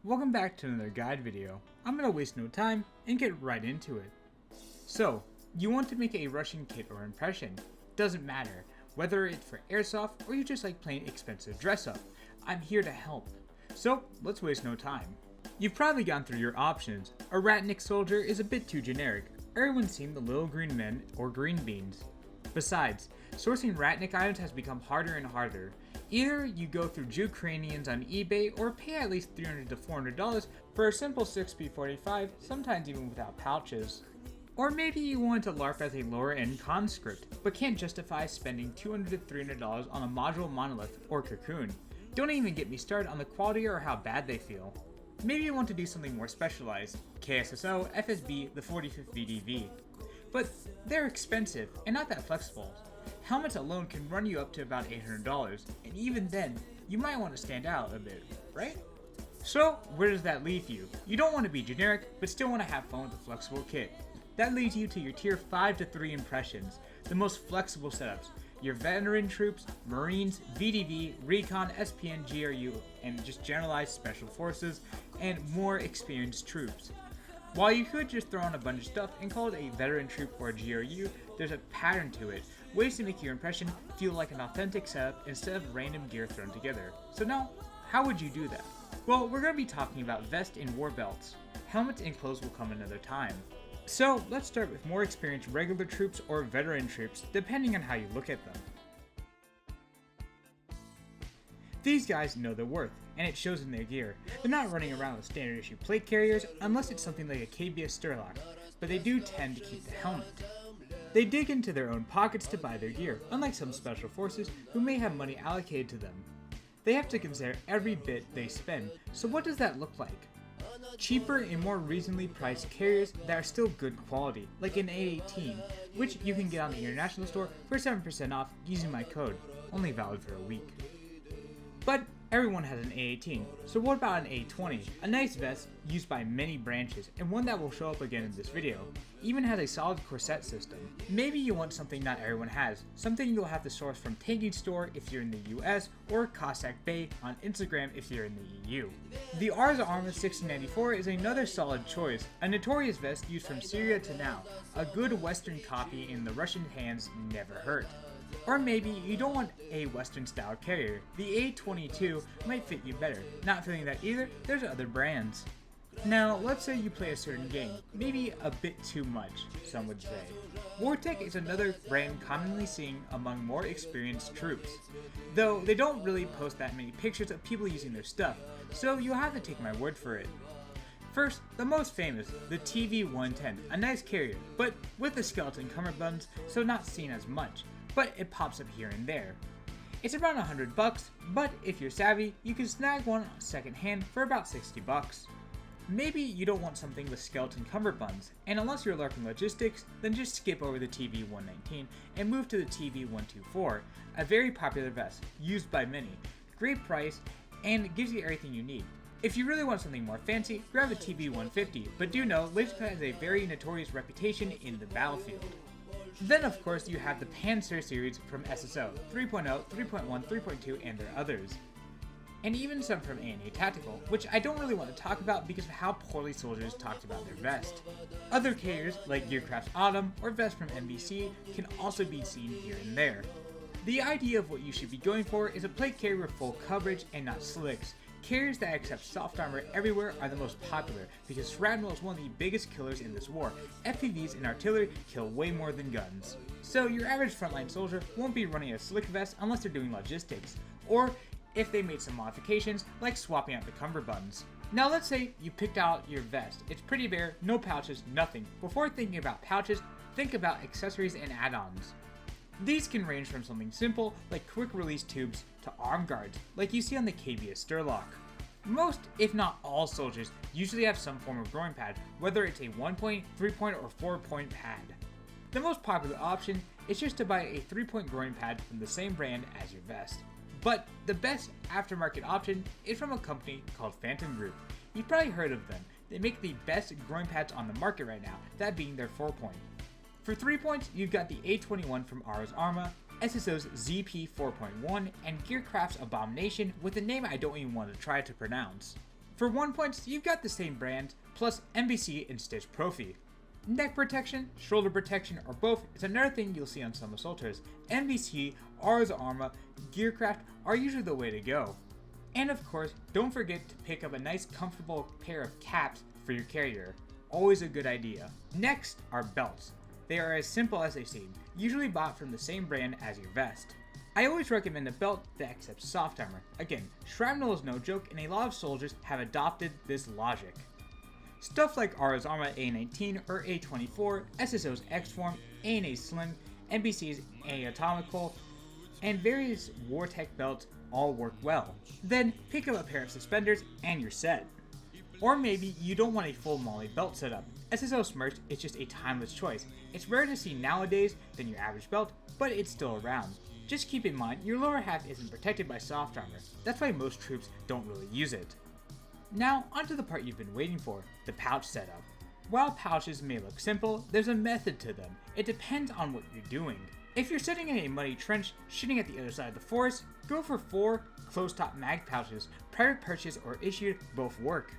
Welcome back to another guide video. I'm gonna waste no time and get right into it. So, you want to make a Russian kit or impression. Doesn't matter, whether it's for airsoft or you just like plain expensive dress up. I'm here to help. So, let's waste no time. You've probably gone through your options. A Ratnik soldier is a bit too generic. Everyone's seen the little green men or green beans. Besides, sourcing Ratnik items has become harder and harder. Either you go through Ukrainians on eBay or pay at least $300 to $400 for a simple 6P45, sometimes even without pouches. Or maybe you want to LARP as a lower end conscript, but can't justify spending $200 to $300 on a module monolith or cocoon. Don't even get me started on the quality or how bad they feel. Maybe you want to do something more specialized, KSSO, FSB, the 45th VDV. But they're expensive and not that flexible. Helmets alone can run you up to about $800, and even then, you might want to stand out a bit, right? So, where does that leave you? You don't want to be generic, but still want to have fun with a flexible kit. That leads you to your tier 5 to 3 impressions, the most flexible setups. Your veteran troops, Marines, VDV, Recon, SPN, GRU, and just generalized special forces, and more experienced troops. While you could just throw on a bunch of stuff and call it a veteran troop or a GRU, there's a pattern to it, ways to make your impression feel like an authentic setup instead of random gear thrown together. So now, how would you do that? Well, we're going to be talking about vest and war belts. Helmets and clothes will come another time. So let's start with more experienced regular troops or veteran troops, depending on how you look at them. These guys know their worth, and it shows in their gear. They're not running around with standard issue plate carriers unless it's something like a KBS Sturlock, but they do tend to keep the helmet. They dig into their own pockets to buy their gear, unlike some special forces who may have money allocated to them. They have to consider every bit they spend, so what does that look like? Cheaper and more reasonably priced carriers that are still good quality, like an A18, which you can get on the international store for 7% off using my code, only valid for a week. But everyone has an A18, so what about an A20? A nice vest used by many branches, and one that will show up again in this video. Even has a solid corset system. Maybe you want something not everyone has, something you'll have to source from Tanki store if you're in the US, or Cossack Bay on Instagram if you're in the EU. The Ars Arma 1694 is another solid choice, a notorious vest used from Syria to now. A good Western copy in the Russian hands never hurt. Or maybe you don't want a Western style carrier. The A22 might fit you better. Not feeling that either, there's other brands. Now, let's say you play a certain game, maybe a bit too much, some would say. Wartech is another brand commonly seen among more experienced troops, though they don't really post that many pictures of people using their stuff, so you'll have to take my word for it. First, the most famous, the TV-110, a nice carrier, but with the skeleton cummerbunds, so not seen as much, but it pops up here and there. It's around $100, but if you're savvy, you can snag one second hand for about $60. Maybe you don't want something with skeleton cummerbunds, and unless you're LARPing logistics, then just skip over the TV-119 and move to the TV-124, a very popular vest, used by many, great price, and gives you everything you need. If you really want something more fancy, grab a TV-150, but do know Lasercut has a very notorious reputation in the battlefield. Then of course you have the Panzer series from SSO, 3.0, 3.1, 3.2, and their others. And even some from A&A Tactical, which I don't really want to talk about because of how poorly soldiers talked about their vest. Other carriers, like Gearcraft's Autumn or Vest from NBC, can also be seen here and there. The idea of what you should be going for is a plate carrier with full coverage and not slicks. Carriers that accept soft armor everywhere are the most popular because shrapnel is one of the biggest killers in this war. FPVs and artillery kill way more than guns. So your average frontline soldier won't be running a slick vest unless they're doing logistics, or if they made some modifications like swapping out the cummerbunds. Now let's say you picked out your vest. It's pretty bare, no pouches, nothing. Before thinking about pouches, think about accessories and add-ons. These can range from something simple like quick release tubes to arm guards like you see on the KBS Sturlock. Most, if not all soldiers, usually have some form of groin pad, whether it's a 1-point, 3-point, or 4-point pad. The most popular option is just to buy a 3-point groin pad from the same brand as your vest. But the best aftermarket option is from a company called Phantom Group. You've probably heard of them. They make the best groin pads on the market right now, that being their 4-point. For 3 points, you've got the A21 from Ars Arma, SSO's ZP 4.1, and Gearcraft's Abomination with a name I don't even want to try to pronounce. For 1 point, you've got the same brand, plus NBC and Stitch Profi. Neck protection, shoulder protection, or both is another thing you'll see on some assaulters. NBC, Ars Arma, Gearcraft are usually the way to go. And of course, don't forget to pick up a nice comfortable pair of caps for your carrier. Always a good idea. Next are belts. They are as simple as they seem, usually bought from the same brand as your vest. I always recommend a belt that accepts soft armor. Again, shrapnel is no joke, and a lot of soldiers have adopted this logic. Stuff like Ars Arma A19 or A24, SSO's X-Form, ANA Slim, NBC's A Atomical, and various Wartech belts all work well. Then pick up a pair of suspenders and you're set. Or maybe you don't want a full Molly belt setup. SSO Smirch is just a timeless choice. It's rare to see nowadays than your average belt, but it's still around. Just keep in mind, your lower half isn't protected by soft armor. That's why most troops don't really use it. Now, onto the part you've been waiting for, the pouch setup. While pouches may look simple, there's a method to them. It depends on what you're doing. If you're sitting in a muddy trench, shooting at the other side of the forest, go for 4 closed-top mag pouches. Private purchase or issued both work.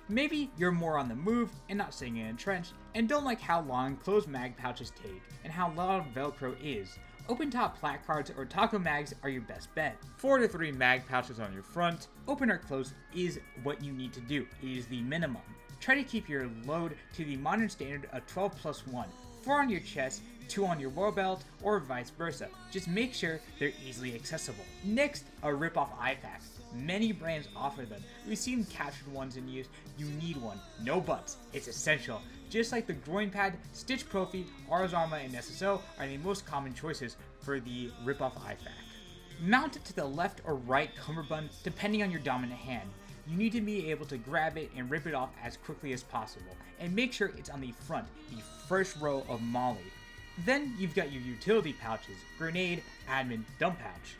Maybe you're more on the move and not sitting in a trench, and don't like how long closed mag pouches take, and how loud Velcro is. Open-top placards or taco mags are your best bet. 4 to 3 mag pouches on your front, open or closed, is what you need to do. It is the minimum. Try to keep your load to the modern standard of 12+1. 4 on your chest, 2 on your war belt, or vice versa. Just make sure they're easily accessible. Next, a rip-off eye pack. Many brands offer them. We've seen captured ones in use. You need one. No buts. It's essential. Just like the groin pad, Stitch Profi, Ars Arma, and SSO are the most common choices for the rip-off eye pack. Mount it to the left or right cummerbund depending on your dominant hand. You need to be able to grab it and rip it off as quickly as possible, and make sure it's on the front, the first row of Molly. Then you've got your utility pouches, grenade, admin, dump pouch.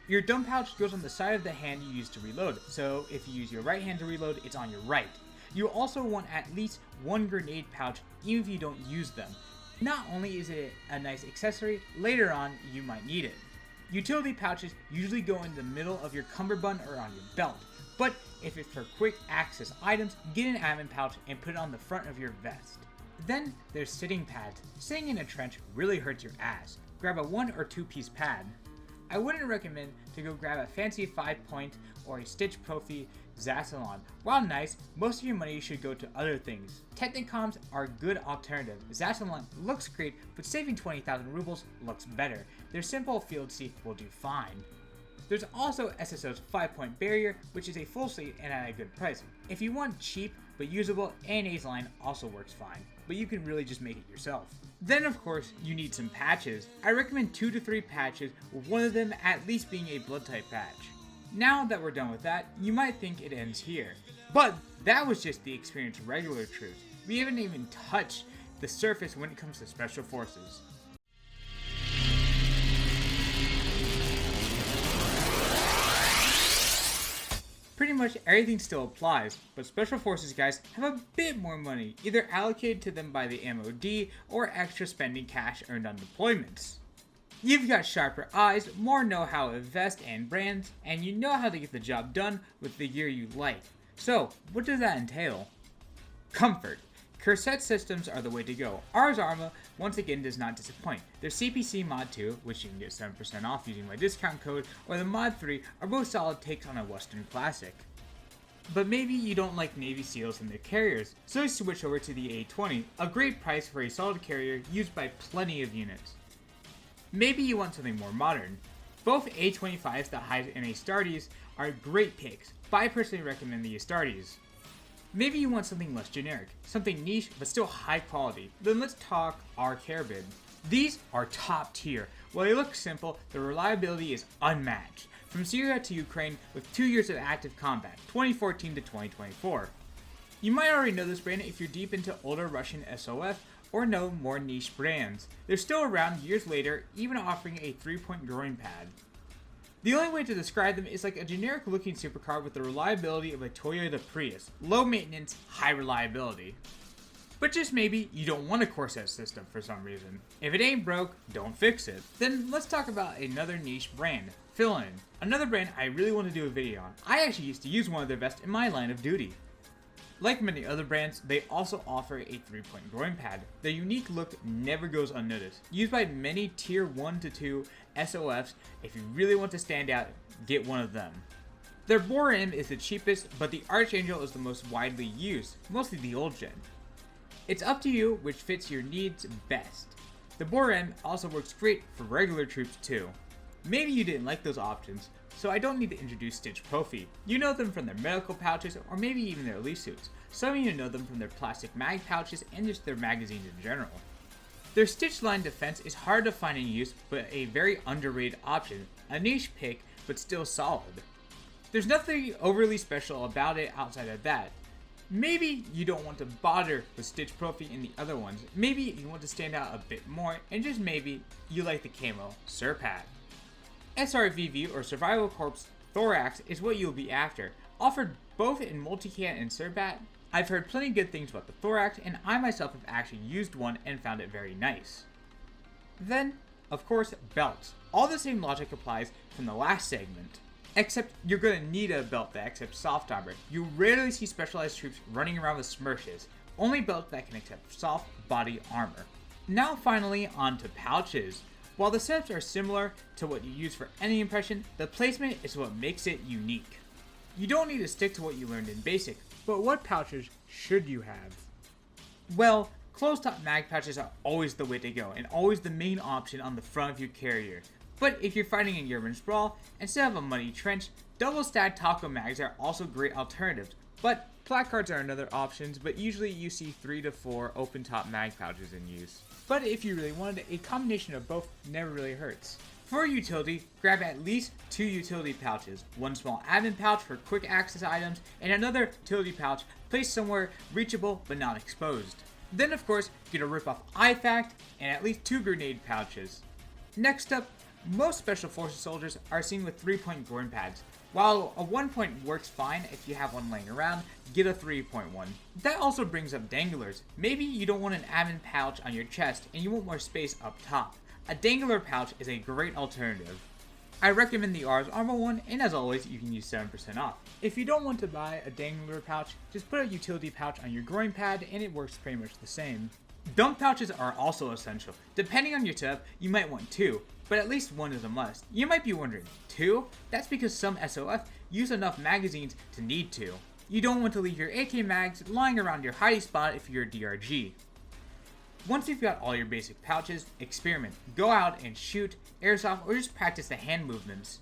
Your dump pouch goes on the side of the hand you use to reload, so if you use your right hand to reload, it's on your right. You also want at least 1 grenade pouch even if you don't use them. Not only is it a nice accessory, later on you might need it. Utility pouches usually go in the middle of your cummerbund or on your belt, but if it's for quick access items, get an admin pouch and put it on the front of your vest. Then there's sitting pads. Sitting in a trench really hurts your ass. Grab a 1 or 2 piece pad. I wouldn't recommend to go grab a fancy 5-point or a Stitch Profi Zassalon. While nice, most of your money should go to other things. Technicoms are a good alternative. Zassalon looks great, but saving 20,000 rubles looks better. Their simple field seat will do fine. There's also SSO's 5-point barrier, which is a full seat and at a good price. If you want cheap but usable, ANA's line also works fine, but you can really just make it yourself. Then of course, you need some patches. I recommend 2 to 3 patches, with one of them at least being a blood type patch. Now that we're done with that, you might think it ends here. But that was just the experienced regular troops. We haven't even touched the surface when it comes to special forces. Pretty much everything still applies, but Special Forces guys have a bit more money, either allocated to them by the MOD or extra spending cash earned on deployments. You've got sharper eyes, more know-how of vest and brands, and you know how to get the job done with the gear you like. So, what does that entail? Comfort. Corset systems are the way to go. Ars Arma, once again, does not disappoint. Their CPC Mod 2, which you can get 7% off using my discount code, or the Mod 3 are both solid takes on a Western classic. But maybe you don't like Navy SEALs and their carriers, so switch over to the A20, a great price for a solid carrier used by plenty of units. Maybe you want something more modern. Both A25s, the Hives, and Astartes are great picks, but I personally recommend the Astartes. Maybe you want something less generic, something niche but still high quality. Then let's talk our Carabin. These are top tier. While they look simple, the reliability is unmatched. From Syria to Ukraine with 2 years of active combat, 2014 to 2024. You might already know this brand if you're deep into older Russian SOF or know more niche brands. They're still around years later, even offering a 3-point groin pad. The only way to describe them is like a generic looking supercar with the reliability of a Toyota Prius. Low maintenance, high reliability. But just maybe you don't want a corset system for some reason. If it ain't broke, don't fix it. Then let's talk about another niche brand, Fill-In. Another brand I really want to do a video on. I actually used to use one of their vests in my line of duty. Like many other brands, they also offer a 3-point groin pad. Their unique look never goes unnoticed. Used by many tier 1 to 2 SOFs, if you really want to stand out, get one of them. Their bore rim is the cheapest, but the Archangel is the most widely used, mostly the old gen. It's up to you which fits your needs best. The bore rim also works great for regular troops too. Maybe you didn't like those options, so I don't need to introduce Stitch Profi. You know them from their medical pouches or maybe even their elite suits. Some of you know them from their plastic mag pouches and just their magazines in general. Their Stitch line defense is hard to find in use, but a very underrated option. A niche pick, but still solid. There's nothing overly special about it outside of that. Maybe you don't want to bother with Stitch Profi and the other ones. Maybe you want to stand out a bit more, and just maybe you like the camo Surpat. SRVV or Survival Corps Thorax is what you'll be after. Offered both in Multican and Surpat, I've heard plenty good things about the Thorax, and I myself have actually used one and found it very nice. Then, of course, belts. All the same logic applies from the last segment. Except you're going to need a belt that accepts soft armor. You rarely see specialized troops running around with smirches. Only belts that can accept soft body armor. Now finally onto pouches. While the setups are similar to what you use for any impression, the placement is what makes it unique. You don't need to stick to what you learned in basic, but what pouches should you have? Well, closed-top mag pouches are always the way to go, and always the main option on the front of your carrier. But if you're fighting in urban sprawl, instead of a muddy trench, double-stacked taco mags are also great alternatives. But placards are another option, but usually you see 3 to 4 open-top mag pouches in use. But if you really wanted, a combination of both never really hurts. For utility, grab at least 2 utility pouches, one small admin pouch for quick access items, and another utility pouch placed somewhere reachable but not exposed. Then of course, get a rip-off IFACT and at least 2 grenade pouches. Next up, most Special Forces soldiers are seen with 3-point groin pads. While a 1-point works fine if you have one laying around, get a 3-point one. That also brings up danglers. Maybe you don't want an admin pouch on your chest and you want more space up top. A dangler pouch is a great alternative. I recommend the Ars Armor one, and as always, you can use 7% off. If you don't want to buy a dangler pouch, just put a utility pouch on your groin pad and it works pretty much the same. Dunk pouches are also essential. Depending on your setup, you might want 2, but at least 1 is a must. You might be wondering, 2? That's because some SOF use enough magazines to need 2. You don't want to leave your AK mags lying around your hiding spot if you're a DRG. Once you've got all your basic pouches, experiment. Go out and shoot, airsoft, or just practice the hand movements.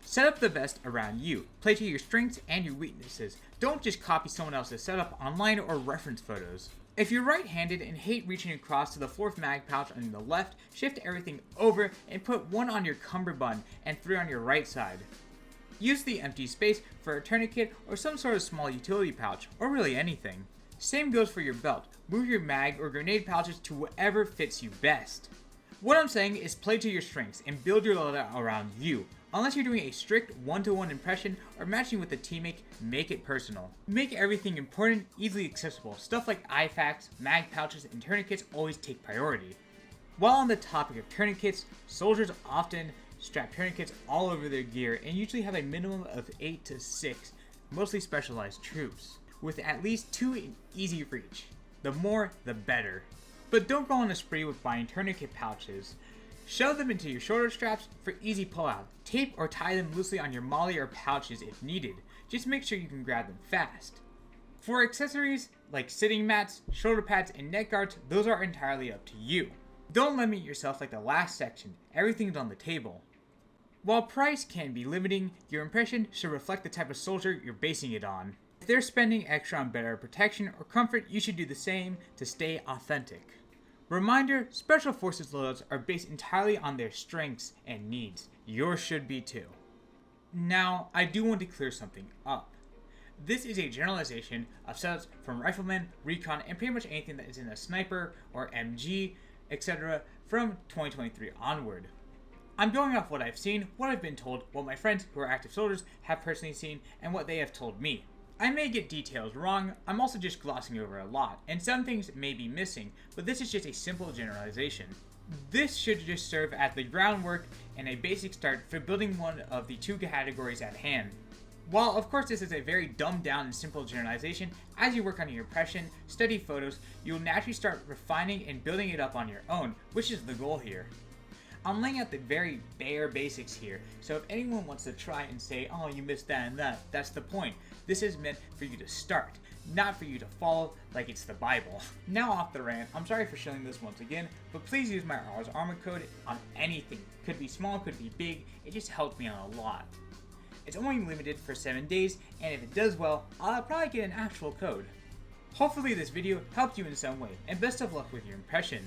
Set up the vest around you. Play to your strengths and your weaknesses. Don't just copy someone else's setup online or reference photos. If you're right-handed and hate reaching across to the 4th mag pouch on the left, shift everything over and put 1 on your cummerbund and 3 on your right side. Use the empty space for a tourniquet or some sort of small utility pouch, or really anything. Same goes for your belt. Move your mag or grenade pouches to whatever fits you best. What I'm saying is play to your strengths and build your loadout around you. Unless you're doing a strict 1-to-1 impression or matching with a teammate, make it personal. Make everything important easily accessible. Stuff like IFACs, mag pouches, and tourniquets always take priority. While on the topic of tourniquets, soldiers often strap tourniquets all over their gear and usually have a minimum of 8 to 6, mostly specialized troops, with at least 2 in easy reach. The more, the better. But don't go on a spree with buying tourniquet pouches. Shove them into your shoulder straps for easy pullout. Tape or tie them loosely on your molly or pouches if needed. Just make sure you can grab them fast. For accessories like sitting mats, shoulder pads, and neck guards, those are entirely up to you. Don't limit yourself like the last section. Everything's on the table. While price can be limiting, your impression should reflect the type of soldier you're basing it on. If they're spending extra on better protection or comfort, you should do the same to stay authentic. Reminder, Special Forces loadouts are based entirely on their strengths and needs. Yours should be too. Now, I do want to clear something up. This is a generalization of setups from riflemen, recon, and pretty much anything that is in a sniper or MG, etc. from 2023 onward. I'm going off what I've seen, what I've been told, what my friends who are active soldiers have personally seen, and what they have told me. I may get details wrong, I'm also just glossing over a lot, and some things may be missing, but this is just a simple generalization. This should just serve as the groundwork and a basic start for building one of the two categories at hand. While of course this is a very dumbed down and simple generalization, as you work on your impression, study photos, you'll naturally start refining and building it up on your own, which is the goal here. I'm laying out the very bare basics here, so if anyone wants to try and say, oh you missed that and that, that's the point. This is meant for you to start, not for you to follow like it's the Bible. Now off the rant, I'm sorry for showing this once again, but please use my R's Armor code on anything. Could be small, could be big, it just helps me out a lot. It's only limited for 7 days, and if it does well, I'll probably get an actual code. Hopefully this video helped you in some way, and best of luck with your impression.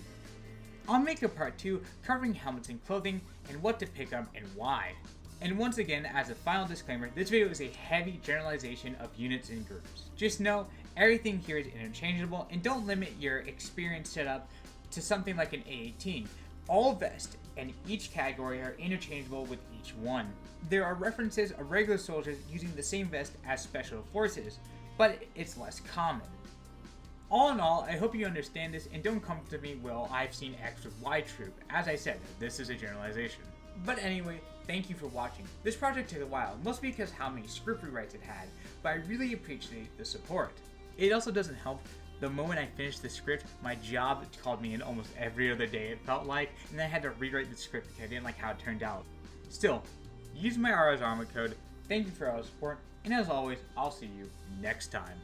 I'll make a part 2 covering helmets and clothing, and what to pick up and why. And once again, as a final disclaimer, this video is a heavy generalization of units and groups. Just know, everything here is interchangeable, and don't limit your experience setup to something like an A18. All vests and each category are interchangeable with each one. There are references of regular soldiers using the same vest as special forces, but it's less common. All in all, I hope you understand this and don't come to me, well, I've seen X with Y troop. As I said, this is a generalization. But anyway, thank you for watching. This project took a while, mostly because how many script rewrites it had, but I really appreciate the support. It also doesn't help, the moment I finished the script, my job called me in almost every other day it felt like, and I had to rewrite the script because I didn't like how it turned out. Still, use my R's Armor code, thank you for all the support, and as always, I'll see you next time.